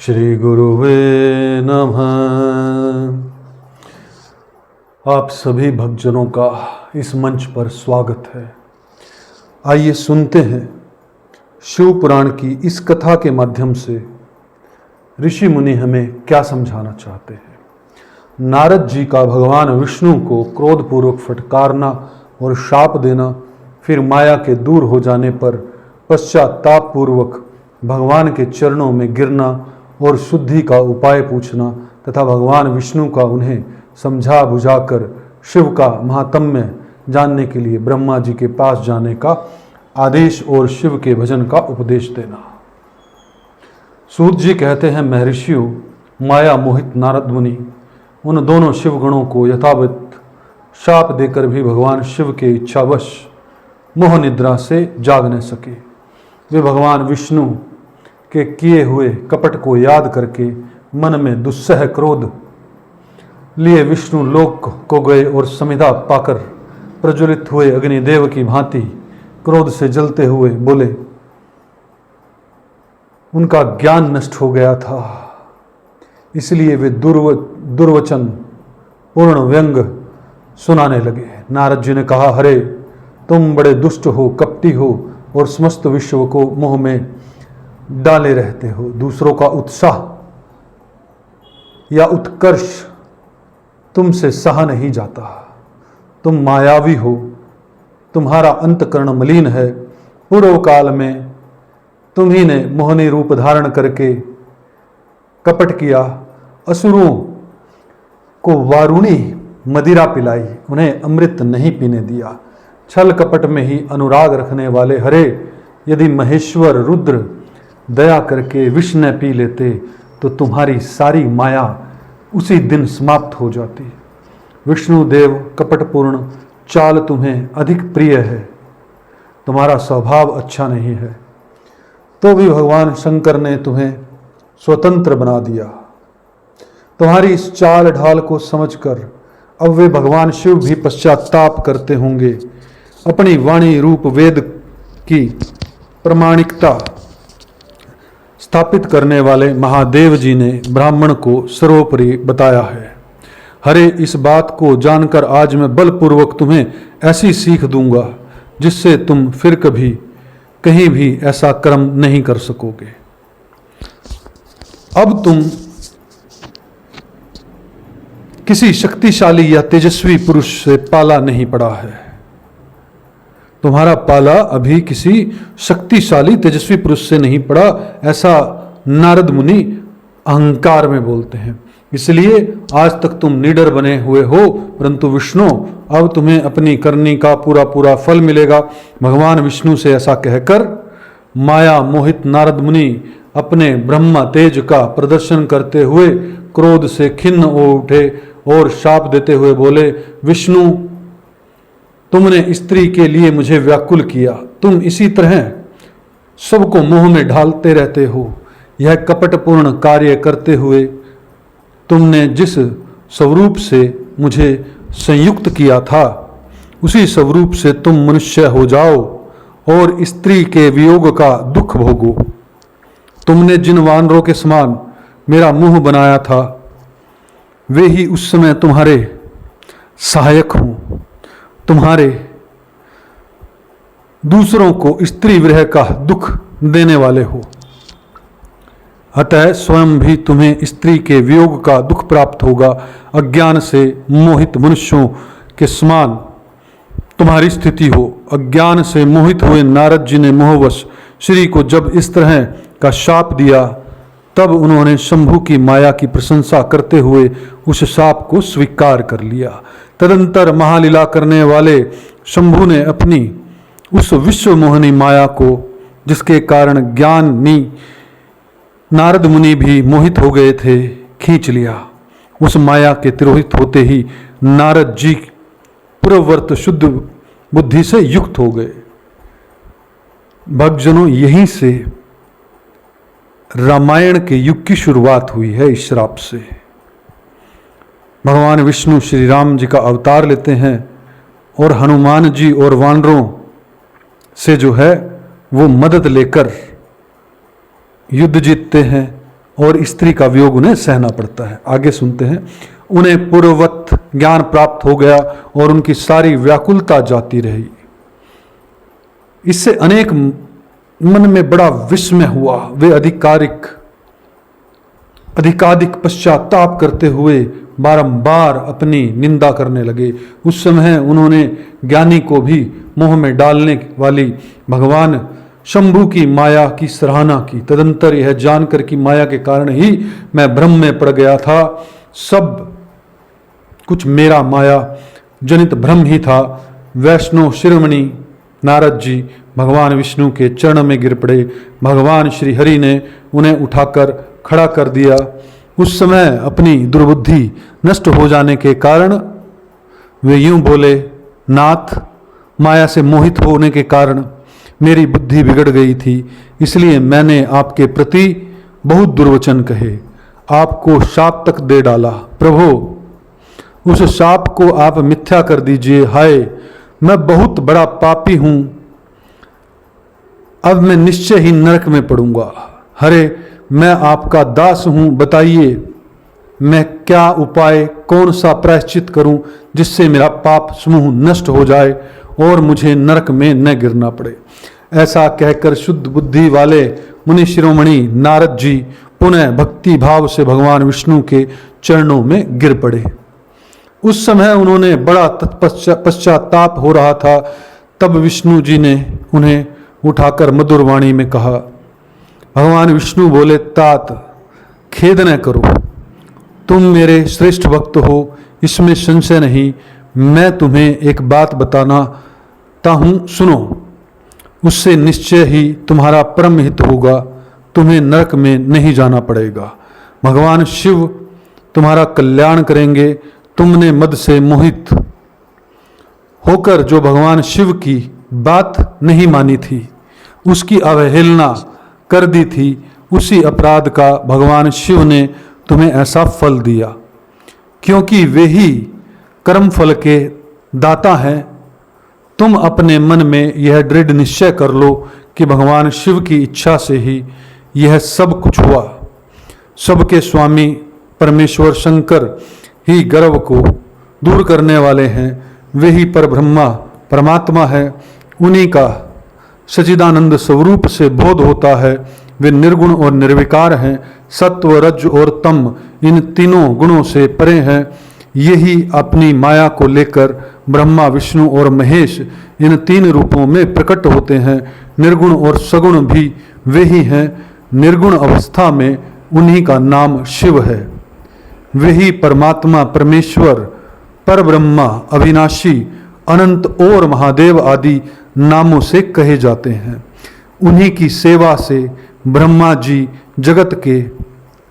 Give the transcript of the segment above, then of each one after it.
श्री गुरुवे नमः। आप सभी भक्तजनों का इस मंच पर स्वागत है। आइए सुनते हैं शिव पुराण की इस कथा के माध्यम से ऋषि मुनि हमें क्या समझाना चाहते हैं। नारद जी का भगवान विष्णु को क्रोधपूर्वक फटकारना और शाप देना, फिर माया के दूर हो जाने पर पश्चाताप पूर्वक भगवान के चरणों में गिरना और शुद्धि का उपाय पूछना तथा भगवान विष्णु का उन्हें समझा बुझाकर शिव का महात्म्य जानने के लिए ब्रह्मा जी के पास जाने का आदेश और शिव के भजन का उपदेश देना। सूत जी कहते हैं, महर्षियों, माया मोहित नारद मुनि उन दोनों शिव गणों को यथावत शाप देकर भी भगवान शिव के इच्छावश मोह निद्रा से जाग न सके। वे भगवान विष्णु के किए हुए कपट को याद करके मन में दुस्सह क्रोध लिए विष्णु लोक को गए और समिधा पाकर प्रज्वलित हुए अग्निदेव की भांति क्रोध से जलते हुए बोले। उनका ज्ञान नष्ट हो गया था, इसलिए वे दुर्वचन पूर्ण व्यंग सुनाने लगे। नारद जी ने कहा, हरे तुम बड़े दुष्ट हो, कपटी हो और समस्त विश्व को मोह में डाले रहते हो। दूसरों का उत्साह या उत्कर्ष तुमसे सहा नहीं जाता। तुम मायावी हो, तुम्हारा अंतकरण मलिन है। पूर्व काल में तुम्ही ने मोहनी रूप धारण करके कपट किया, असुरों को वारुणी मदिरा पिलाई, उन्हें अमृत नहीं पीने दिया। छल कपट में ही अनुराग रखने वाले हरे, यदि महेश्वर रुद्र दया करके विष न पी लेते तो तुम्हारी सारी माया उसी दिन समाप्त हो जाती। विष्णुदेव कपटपूर्ण चाल तुम्हें अधिक प्रिय है, तुम्हारा स्वभाव अच्छा नहीं है, तो भी भगवान शंकर ने तुम्हें स्वतंत्र बना दिया। तुम्हारी इस चाल ढाल को समझकर अब वे भगवान शिव भी पश्चाताप करते होंगे। अपनी वाणी रूप वेद की प्रामाणिकता स्थापित करने वाले महादेव जी ने ब्राह्मण को सर्वोपरि बताया है। हरे, इस बात को जानकर आज मैं बलपूर्वक तुम्हें ऐसी सीख दूंगा जिससे तुम फिर कभी कहीं भी ऐसा कर्म नहीं कर सकोगे। अब तुम किसी शक्तिशाली या तेजस्वी पुरुष से पाला नहीं पड़ा है। तुम्हारा पाला अभी किसी शक्तिशाली तेजस्वी पुरुष से नहीं पड़ा, ऐसा नारद मुनि अहंकार में बोलते हैं। इसलिए आज तक तुम निडर बने हुए हो, परंतु विष्णु अब तुम्हें अपनी करनी का पूरा पूरा फल मिलेगा। भगवान विष्णु से ऐसा कहकर माया मोहित नारद मुनि अपने ब्रह्म तेज का प्रदर्शन करते हुए क्रोध से खिन्न हो उठे और शाप देते हुए बोले, विष्णु, तुमने स्त्री के लिए मुझे व्याकुल किया। तुम इसी तरह सबको मोह में ढालते रहते हो। यह कपटपूर्ण कार्य करते हुए तुमने जिस स्वरूप से मुझे संयुक्त किया था, उसी स्वरूप से तुम मनुष्य हो जाओ और स्त्री के वियोग का दुख भोगो। तुमने जिन वानरों के समान मेरा मुंह बनाया था, वे ही उस समय तुम्हारे सहायक हों। तुम्हारे दूसरों को स्त्री विरह का दुख देने वाले हो, अतः स्वयं भी तुम्हें स्त्री के वियोग का दुख प्राप्त होगा। अज्ञान से मोहित मनुष्यों के समान तुम्हारी स्थिति हो। अज्ञान से मोहित हुए नारद जी ने मोहवश श्री को जब इस तरह का शाप दिया, तब उन्होंने शंभु की माया की प्रशंसा करते हुए उस शाप को स्वीकार कर लिया। तदंतर महालीला करने वाले शंभु ने अपनी उस विश्व मोहनी माया को, जिसके कारण ज्ञानी नारद मुनि भी मोहित हो गए थे, खींच लिया। उस माया के तिरोहित होते ही नारद जी पूर्ववर्त शुद्ध बुद्धि से युक्त हो गए। भक्तजनों, यहीं से रामायण के युग की शुरुआत हुई है। इस श्राप से भगवान विष्णु श्री राम जी का अवतार लेते हैं और हनुमान जी और वानरों से जो है वो मदद लेकर युद्ध जीतते हैं और स्त्री का वियोग उन्हें सहना पड़ता है। आगे सुनते हैं। उन्हें पूर्ववत ज्ञान प्राप्त हो गया और उनकी सारी व्याकुलता जाती रही। इससे अनेक मन में बड़ा विस्मय हुआ। वे अधिकाधिक पश्चाताप करते हुए बारंबार अपनी निंदा करने लगे। उस समय उन्होंने ज्ञानी को भी मोह में डालने वाली भगवान शंभु की माया की सराहना की। तदंतर यह जानकर कि माया के कारण ही मैं भ्रम में पड़ गया था, सब कुछ मेरा माया जनित भ्रम ही था, वैष्णव शिरोमणि नारद जी भगवान विष्णु के चरण में गिर पड़े। भगवान श्री हरि ने उन्हें उठाकर खड़ा कर दिया। उस समय अपनी दुर्बुद्धि नष्ट हो जाने के कारण वे यूं बोले, नाथ, माया से मोहित होने के कारण मेरी बुद्धि बिगड़ गई थी, इसलिए मैंने आपके प्रति बहुत दुर्वचन कहे, आपको शाप तक दे डाला। प्रभु, उस शाप को आप मिथ्या कर दीजिए। हाय, मैं बहुत बड़ा पापी हूं, अब मैं निश्चय ही नरक में पड़ूंगा। हरे, मैं आपका दास हूं, बताइए मैं क्या उपाय, कौन सा प्रायश्चित करूं जिससे मेरा पाप समूह नष्ट हो जाए और मुझे नरक में न गिरना पड़े। ऐसा कहकर शुद्ध बुद्धि वाले मुनि शिरोमणि नारद जी पुनः भक्ति भाव से भगवान विष्णु के चरणों में गिर पड़े। उस समय उन्होंने बड़ा पश्चाताप हो रहा था। तब विष्णु जी ने उन्हें उठाकर मधुर वाणी में कहा। भगवान विष्णु बोले, तात, खेद न करो, तुम मेरे श्रेष्ठ भक्त हो, इसमें संशय नहीं। मैं तुम्हें एक बात बताता हूं, सुनो, उससे निश्चय ही तुम्हारा परम हित होगा, तुम्हें नरक में नहीं जाना पड़ेगा। भगवान शिव तुम्हारा कल्याण करेंगे। तुमने मद से मोहित होकर जो भगवान शिव की बात नहीं मानी थी, उसकी अवहेलना कर दी थी, उसी अपराध का भगवान शिव ने तुम्हें ऐसा फल दिया, क्योंकि वे ही कर्म फल के दाता हैं। तुम अपने मन में यह दृढ़ निश्चय कर लो कि भगवान शिव की इच्छा से ही यह सब कुछ हुआ। सबके स्वामी परमेश्वर शंकर ही गर्व को दूर करने वाले हैं। वे ही परब्रह्मा परमात्मा है। उन्हीं का सच्चिदानंद स्वरूप से बोध होता है। वे निर्गुण और निर्विकार हैं। सत्व, रज और तम, इन तीनों गुणों से परे हैं। यही अपनी माया को लेकर ब्रह्मा, विष्णु और महेश इन तीन रूपों में प्रकट होते हैं। निर्गुण और सगुण भी वे ही हैं। निर्गुण अवस्था में उन्हीं का नाम शिव है। वे ही परमात्मा, परमेश्वर, परब्रह्मा, अविनाशी, अनंत और महादेव आदि नामों से कहे जाते हैं। उन्हीं की सेवा से ब्रह्मा जी जगत के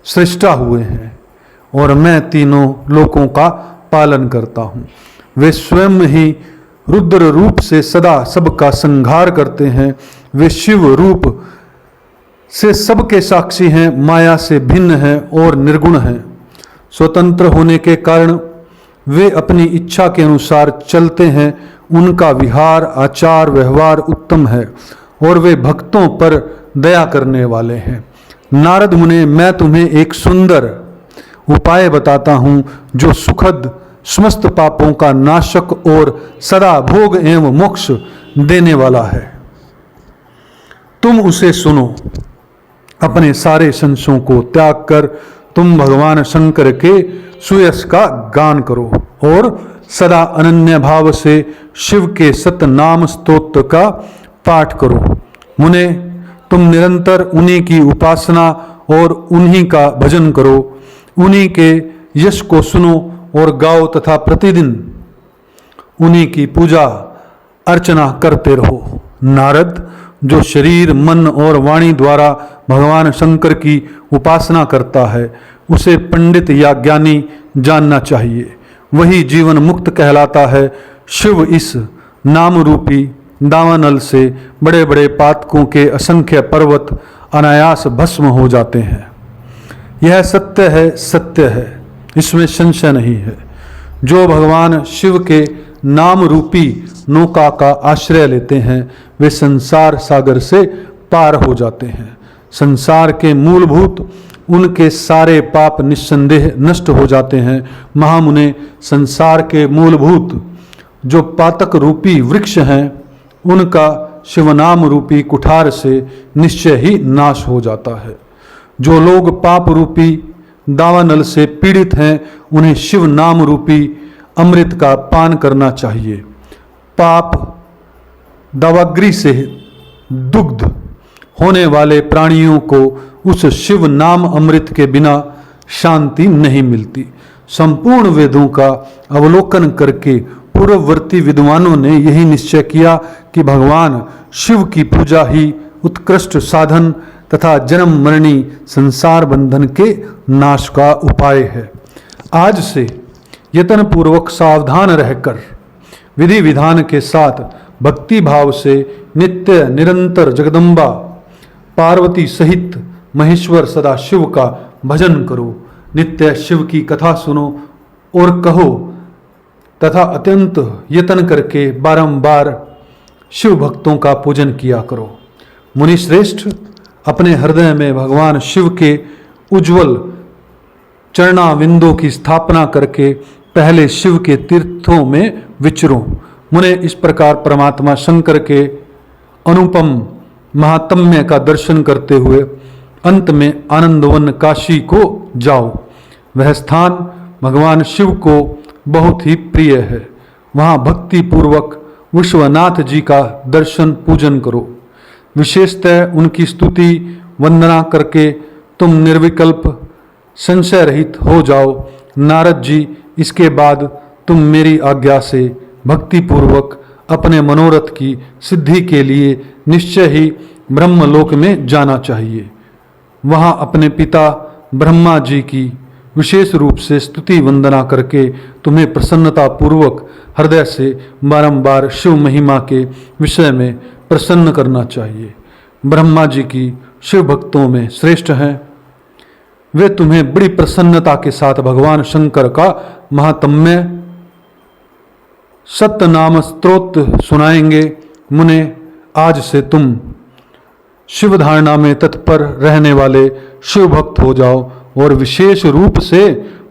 सृष्टा हुए हैं और मैं तीनों लोकों का पालन करता हूँ। वे स्वयं ही रुद्र रूप से सदा सबका संहार करते हैं। वे शिव रूप से सबके साक्षी हैं, माया से भिन्न हैं और निर्गुण हैं। स्वतंत्र होने के कारण वे अपनी इच्छा के अनुसार चलते हैं। उनका विहार, आचार, व्यवहार उत्तम है और वे भक्तों पर दया करने वाले हैं। नारद मुने, मैं तुम्हें एक सुंदर उपाय बताता हूँ जो सुखद, समस्त पापों का नाशक और सदा भोग एवं मोक्ष देने वाला है। तुम उसे सुनो। अपने सारे संशयों को त्याग कर तुम भगवान शंकर के सुयश का गान करो और सदा अनन्य भाव से शिव के सतनाम स्तोत्र का पाठ करो। मुने, तुम निरंतर उन्हीं की उपासना और उन्हीं का भजन करो। उन्हीं के यश को सुनो और गाओ तथा प्रतिदिन उन्हीं की पूजा अर्चना करते रहो। नारद, जो शरीर, मन और वाणी द्वारा भगवान शंकर की उपासना करता है, उसे पंडित या ज्ञानी जानना चाहिए। वही जीवन मुक्त कहलाता है। शिव इस नाम रूपी दावानल से बड़े बड़े पातकों के असंख्य पर्वत अनायास भस्म हो जाते हैं। यह सत्य है, सत्य है, इसमें संशय नहीं है। जो भगवान शिव के नाम रूपी नौका का आश्रय लेते हैं, वे संसार सागर से पार हो जाते हैं। संसार के मूलभूत उनके सारे पाप निस्संदेह नष्ट हो जाते हैं। महामुने, संसार के मूलभूत जो पातक रूपी वृक्ष हैं उनका शिवनाम रूपी कुठार से निश्चय ही नाश हो जाता है। जो लोग पाप रूपी दावानल से पीड़ित हैं उन्हें शिव नाम रूपी अमृत का पान करना चाहिए। पाप दावाग्री से दुग्ध होने वाले प्राणियों को उस शिव नाम अमृत के बिना शांति नहीं मिलती। संपूर्ण वेदों का अवलोकन करके पूर्ववर्ती विद्वानों ने यही निश्चय किया कि भगवान शिव की पूजा ही उत्कृष्ट साधन तथा जन्म मरणी संसार बंधन के नाश का उपाय है। आज से यत्न पूर्वक सावधान रहकर विधि विधान के साथ भक्ति भाव से नित्य निरंतर जगदम्बा पार्वती सहित महेश्वर सदाशिव का भजन करो। नित्य शिव की कथा सुनो और कहो तथा अत्यंत यत्न करके बारंबार शिव भक्तों का पूजन किया करो। मुनि श्रेष्ठ, अपने हृदय में भगवान शिव के उज्जवल चरणाविंदों की स्थापना करके पहले शिव के तीर्थों में विचरो। मुने, इस प्रकार परमात्मा शंकर के अनुपम महात्म्य का दर्शन करते हुए अंत में आनंदवन काशी को जाओ। वह स्थान भगवान शिव को बहुत ही प्रिय है। वहाँ भक्ति पूर्वक विश्वनाथ जी का दर्शन पूजन करो। विशेषतः उनकी स्तुति वंदना करके तुम निर्विकल्प संशय रहित हो जाओ। नारद जी, इसके बाद तुम मेरी आज्ञा से भक्ति पूर्वक अपने मनोरथ की सिद्धि के लिए निश्चय ही ब्रह्मलोक में जाना चाहिए। वहाँ अपने पिता ब्रह्मा जी की विशेष रूप से स्तुति वंदना करके तुम्हें प्रसन्नता पूर्वक हृदय से बारंबार शिव महिमा के विषय में प्रसन्न करना चाहिए। ब्रह्मा जी की शिव भक्तों में श्रेष्ठ हैं। वे तुम्हें बड़ी प्रसन्नता के साथ भगवान शंकर का महात्म्य सत्य नाम स्तोत्र सुनाएंगे। मुने, आज से तुम शिव धारणा में तत्पर रहने वाले शिव भक्त हो जाओ और विशेष रूप से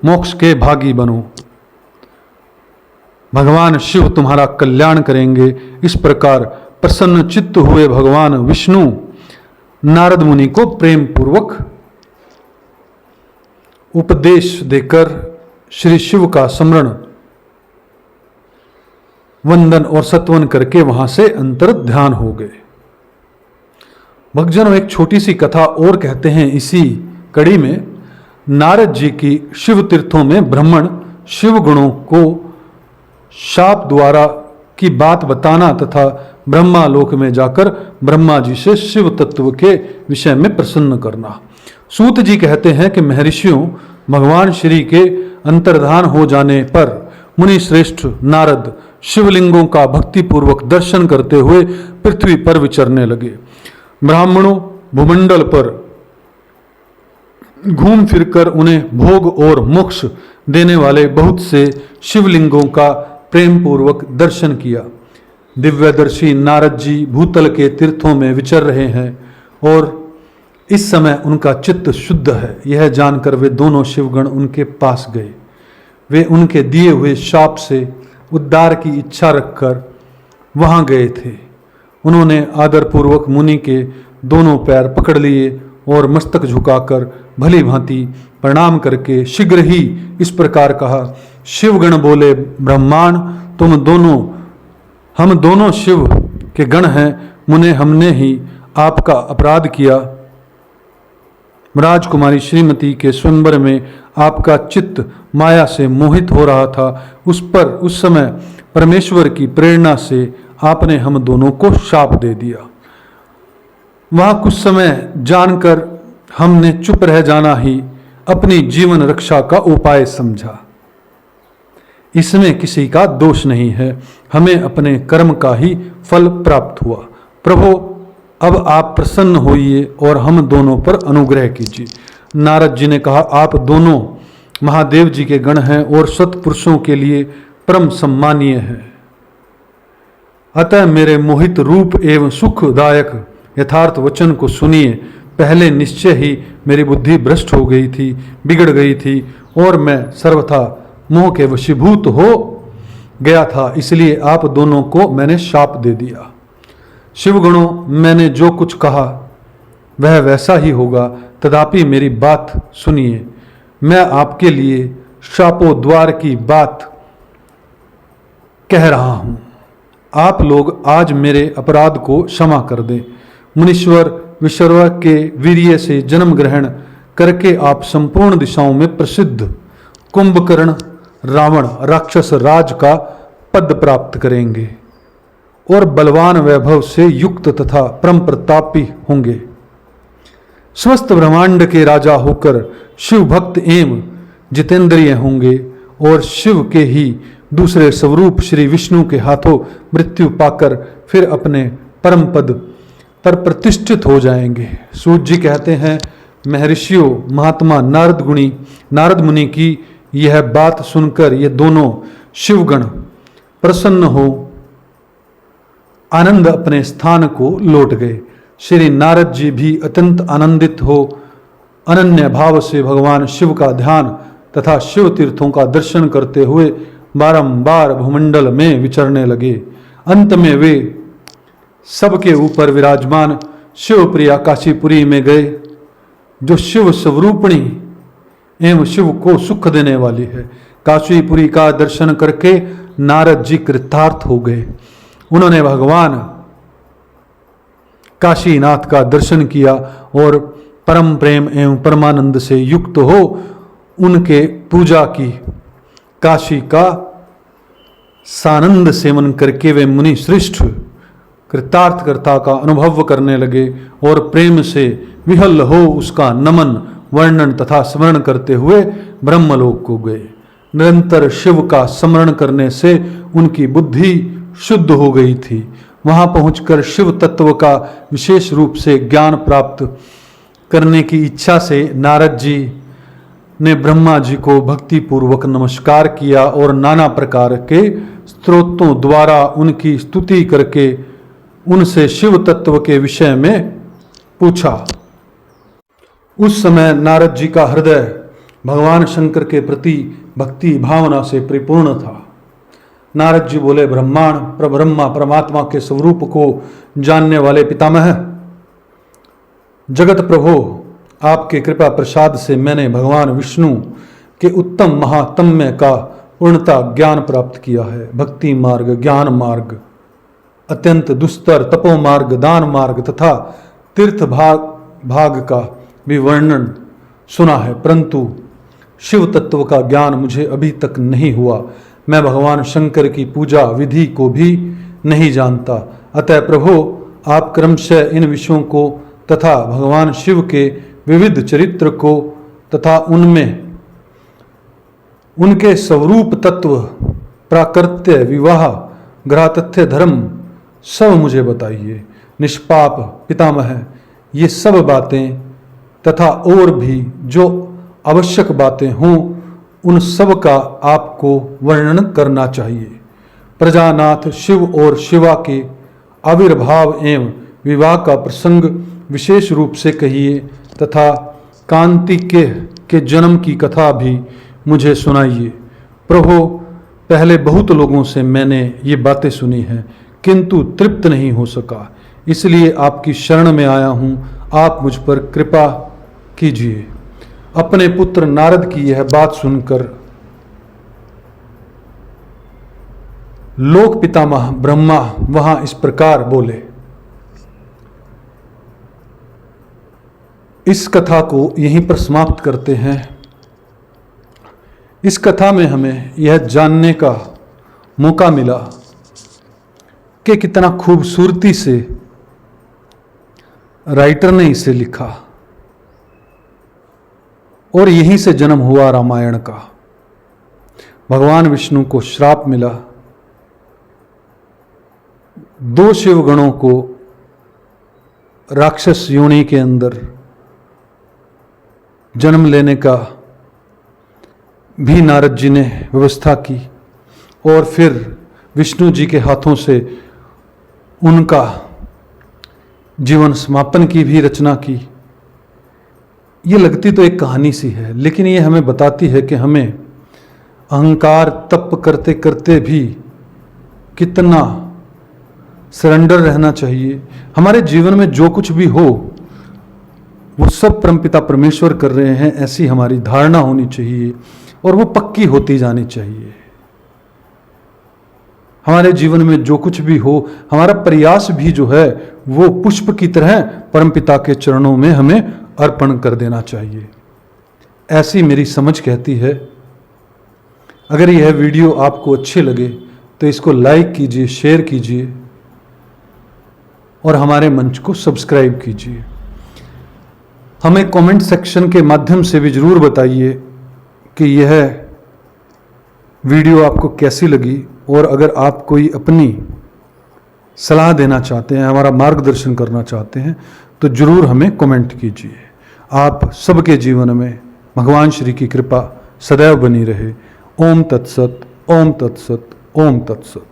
मोक्ष के भागी बनो। भगवान शिव तुम्हारा कल्याण करेंगे। इस प्रकार प्रसन्न चित्त हुए भगवान विष्णु नारद मुनि को प्रेम पूर्वक उपदेश देकर श्री शिव का स्मरण वंदन और सत्वन करके वहां से अंतर ध्यान हो गए। भक्तजनों, एक छोटी सी कथा और कहते हैं इसी कड़ी में। नारद जी की शिव तीर्थों में भ्रमण शिव गुणों को शाप द्वारा की बात बताना तथा ब्रह्मा लोक में जाकर ब्रह्मा जी से शिव तत्व के विषय में प्रसन्न करना। सूत जी कहते हैं कि महर्षियों, भगवान श्री के अंतर्धान हो जाने पर मुनि श्रेष्ठ नारद शिवलिंगों का भक्तिपूर्वक दर्शन करते हुए पृथ्वी पर विचरने लगे। ब्राह्मणों भूमंडल पर घूम फिरकर उन्हें भोग और मोक्ष देने वाले बहुत से शिवलिंगों का प्रेम पूर्वक दर्शन किया। दिव्यदर्शी नारद जी भूतल के तीर्थों में विचर रहे हैं और इस समय उनका चित्त शुद्ध है, यह जानकर वे दोनों शिवगण उनके पास गए। वे उनके दिए हुए शाप से उद्धार की इच्छा रखकर वहां गए थे। उन्होंने आदरपूर्वक मुनि के दोनों पैर पकड़ लिए और मस्तक झुकाकर भली भांति प्रणाम करके शीघ्र ही इस प्रकार कहा। शिवगण बोले, ब्रह्मांड हम दोनों शिव के गण हैं। मुने, हमने ही आपका अपराध किया। राजकुमारी श्रीमती के स्वयंवर में आपका चित्त माया से मोहित हो रहा था। उस समय परमेश्वर की प्रेरणा से आपने हम दोनों को शाप दे दिया। वहां कुछ समय जानकर हमने चुप रह जाना ही अपनी जीवन रक्षा का उपाय समझा। इसमें किसी का दोष नहीं है, हमें अपने कर्म का ही फल प्राप्त हुआ। प्रभु, अब आप प्रसन्न होइए और हम दोनों पर अनुग्रह कीजिए। नारद जी ने कहा, आप दोनों महादेव जी के गण हैं और सत्पुरुषों के लिए परम सम्मानीय हैं। अतः मेरे मोहित रूप एवं सुखदायक यथार्थ वचन को सुनिए। पहले निश्चय ही मेरी बुद्धि भ्रष्ट हो गई थी, बिगड़ गई थी और मैं सर्वथा मोह के वशीभूत हो गया था, इसलिए आप दोनों को मैंने शाप दे दिया। शिवगणों, मैंने जो कुछ कहा वह वैसा ही होगा, तथापि मेरी बात सुनिए। मैं आपके लिए शापोद्वार की बात कह रहा हूं। आप लोग आज मेरे अपराध को क्षमा कर दें। मुनीश्वर विश्ववा के वीर्य से जन्म ग्रहण करके आप संपूर्ण दिशाओं में प्रसिद्ध कुंभकर्ण रावण राक्षस राज का पद प्राप्त करेंगे और बलवान वैभव से युक्त तथा परम प्रतापी होंगे। समस्त ब्रह्मांड के राजा होकर शिव भक्त एवं जितेंद्रिय होंगे और शिव के ही दूसरे स्वरूप श्री विष्णु के हाथों मृत्यु पाकर फिर अपने परम पद पर प्रतिष्ठित हो जाएंगे। सूत जी कहते हैं, महर्षियों महात्मा नारद मुनि की यह बात सुनकर ये दोनों शिवगण प्रसन्न हो आनंद अपने स्थान को लौट गए। श्री नारद जी भी अत्यंत आनंदित हो अनन्य भाव से भगवान शिव का ध्यान तथा शिव तीर्थों का दर्शन करते हुए बारंबार भूमंडल में विचरने लगे। अंत में वे सबके ऊपर विराजमान शिवप्रिया काशीपुरी में गए, जो शिव स्वरूपिणी एवं शिव को सुख देने वाली है। काशीपुरी का दर्शन करके नारद जी कृतार्थ हो गए। उन्होंने भगवान काशीनाथ का दर्शन किया और परम प्रेम एवं परमानंद से युक्त हो उनके पूजा की। काशी का सानंद सेवन करके वे मुनि श्रेष्ठ कृतार्थकर्ता का अनुभव करने लगे और प्रेम से विहल हो उसका नमन वर्णन तथा स्मरण करते हुए ब्रह्मलोक को गए। निरंतर शिव का स्मरण करने से उनकी बुद्धि शुद्ध हो गई थी। वहां पहुंचकर शिव तत्व का विशेष रूप से ज्ञान प्राप्त करने की इच्छा से नारद जी ने ब्रह्मा जी को भक्ति पूर्वक नमस्कार किया और नाना प्रकार के स्तोत्रों द्वारा उनकी स्तुति करके उनसे शिव तत्व के विषय में पूछा। उस समय नारद जी का हृदय भगवान शंकर के प्रति भक्ति भावना से परिपूर्ण था। नारद जी बोले, ब्रह्मा परमात्मा के स्वरूप को जानने वाले पितामह, जगत प्रभो, आपके कृपा प्रसाद से मैंने भगवान विष्णु के उत्तम महात्म्य का पूर्णता ज्ञान प्राप्त किया है। भक्ति मार्ग, ज्ञान मार्ग, अत्यंत दुस्तर तपो मार्ग, दान मार्ग तथा तीर्थ भाग का भी वर्णन सुना है, परंतु शिव तत्व का ज्ञान मुझे अभी तक नहीं हुआ। मैं भगवान शंकर की पूजा विधि को भी नहीं जानता। अतः प्रभो, आप क्रमशः इन विषयों को तथा भगवान शिव के विविध चरित्र को तथा उनमें उनके स्वरूप तत्व, प्राकृत्य, विवाह, ग्रहतथ्य, धर्म सब मुझे बताइए। निष्पाप पितामह, ये सब बातें तथा और भी जो आवश्यक बातें हों उन सब का आपको वर्णन करना चाहिए। प्रजानाथ शिव और शिवा के आविर्भाव एवं विवाह का प्रसंग विशेष रूप से कहिए तथा कांति के जन्म की कथा भी मुझे सुनाइए। प्रभो, पहले बहुत लोगों से मैंने ये बातें सुनी हैं किंतु तृप्त नहीं हो सका, इसलिए आपकी शरण में आया हूँ। आप मुझ पर कृपा कीजिए। अपने पुत्र नारद की यह बात सुनकर लोक पितामह ब्रह्मा वहां इस प्रकार बोले। इस कथा को यहीं पर समाप्त करते हैं। इस कथा में हमें यह जानने का मौका मिला कि कितना खूबसूरती से राइटर ने इसे लिखा और यहीं से जन्म हुआ रामायण का। भगवान विष्णु को श्राप मिला, दो शिवगणों को राक्षस योनि के अंदर जन्म लेने का भी नारद जी ने व्यवस्था की और फिर विष्णु जी के हाथों से उनका जीवन समापन की भी रचना की। ये लगती तो एक कहानी सी है, लेकिन ये हमें बताती है कि हमें अहंकार तप करते करते भी कितना सरेंडर रहना चाहिए। हमारे जीवन में जो कुछ भी हो वो सब परमपिता परमेश्वर कर रहे हैं, ऐसी हमारी धारणा होनी चाहिए और वो पक्की होती जानी चाहिए। हमारे जीवन में जो कुछ भी हो, हमारा प्रयास भी जो है वो पुष्प की तरह परमपिता के चरणों में हमें अर्पण कर देना चाहिए। ऐसी मेरी समझ कहती है। अगर यह वीडियो आपको अच्छे लगे तो इसको लाइक कीजिए, शेयर कीजिए और हमारे मंच को सब्सक्राइब कीजिए। हमें कमेंट सेक्शन के माध्यम से भी जरूर बताइए कि यह वीडियो आपको कैसी लगी, और अगर आप कोई अपनी सलाह देना चाहते हैं, हमारा मार्गदर्शन करना चाहते हैं, तो जरूर हमें कमेंट कीजिए। आप सबके जीवन में भगवान श्री की कृपा सदैव बनी रहे। ओम तत्सत, ओम तत्सत, ओम तत्सत।